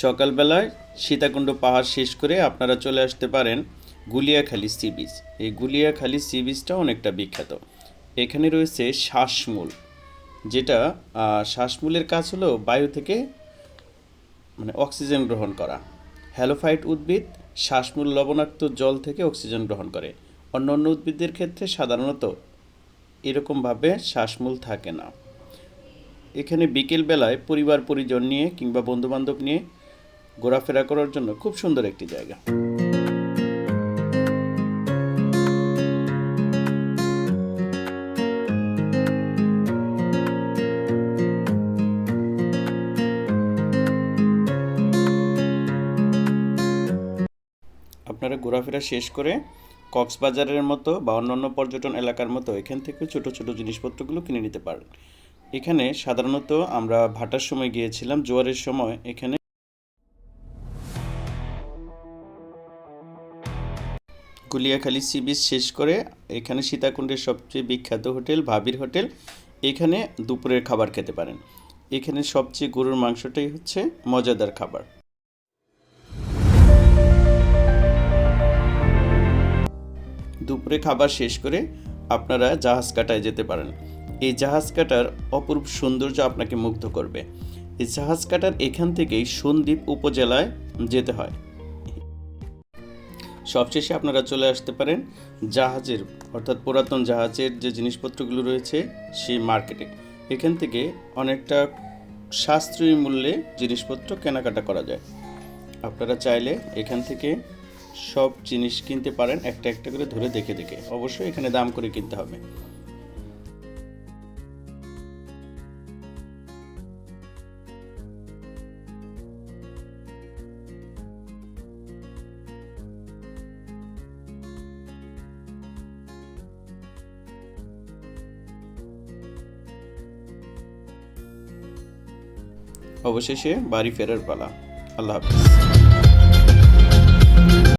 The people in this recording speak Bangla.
সকালবেলায় সীতাকুণ্ড পাহাড় শেষ করে আপনারা চলে আসতে পারেন গুলিয়াখালী সি বিচ। এই গুলিয়াখালী সি বিচটা অনেকটা বিখ্যাত। এখানে রয়েছে শ্বাসমূল, যেটা শ্বাসমূলের কাজ হলো বায়ু থেকে অক্সিজেন গ্রহণ করা। হ্যালোফাইট উদ্ভিদ শ্বাসমূল লবণাক্ত জল থেকে অক্সিজেন গ্রহণ করে। অন্য অন্য উদ্ভিদের ক্ষেত্রে সাধারণত এরকমভাবে শ্বাসমূল থাকে না। এখানে বিকেল বেলায় পরিবার পরিজন নিয়ে কিংবা বন্ধুবান্ধব নিয়ে ঘোরাফেরা করার জন্য খুব সুন্দর একটি জায়গা। আপনারা ঘোরাফেরা শেষ করে কক্সবাজারের মতো বা অন্যান্য পর্যটন এলাকার মতো এখান থেকে ছোট ছোট জিনিসপত্রগুলো কিনে নিতে পারেন। এখানে সাধারণত আমরা ভাটার সময় গিয়েছিলাম, জোয়ারের সময় এখানে গুলিয়াখালী সি বিচ শেষ করে এখানে সীতাকুণ্ডের সবচেয়ে বিখ্যাত হোটেল ভাবির হোটেল, এখানে দুপুরের খাবার খেতে পারেন। এখানে সবচেয়ে গরুর মাংসটাই হচ্ছে মজাদার খাবার। দুপুরে খাবার শেষ করে আপনারা জাহাজ কাটায় যেতে পারেন। এই জাহাজ কাটার অপূর্ব সৌন্দর্য আপনাকে মুগ্ধ করবে। এই জাহাজ কাটার এখান থেকেই সন্দ্বীপ উপজেলায় যেতে হয়। সবশেষে আপনারা চলে আসতে পারেন জাহাজের অর্থাৎ পুরাতন জাহাজের যে জিনিসপত্রগুলো রয়েছে সেই মার্কেটে। এখান থেকে অনেকটা সাশ্রয়ী মূল্যে জিনিসপত্র কেনাকাটা করা যায়। আপনারা চাইলে এখান থেকে সব জিনিস কিনতে পারেন, একটা একটা করে ধরে দেখে দেখে। অবশ্যই এখানে দাম করে কিনতে হবে। অবশেষে বাড়ি ফেরার পালা। আল্লাহ হাফেজ।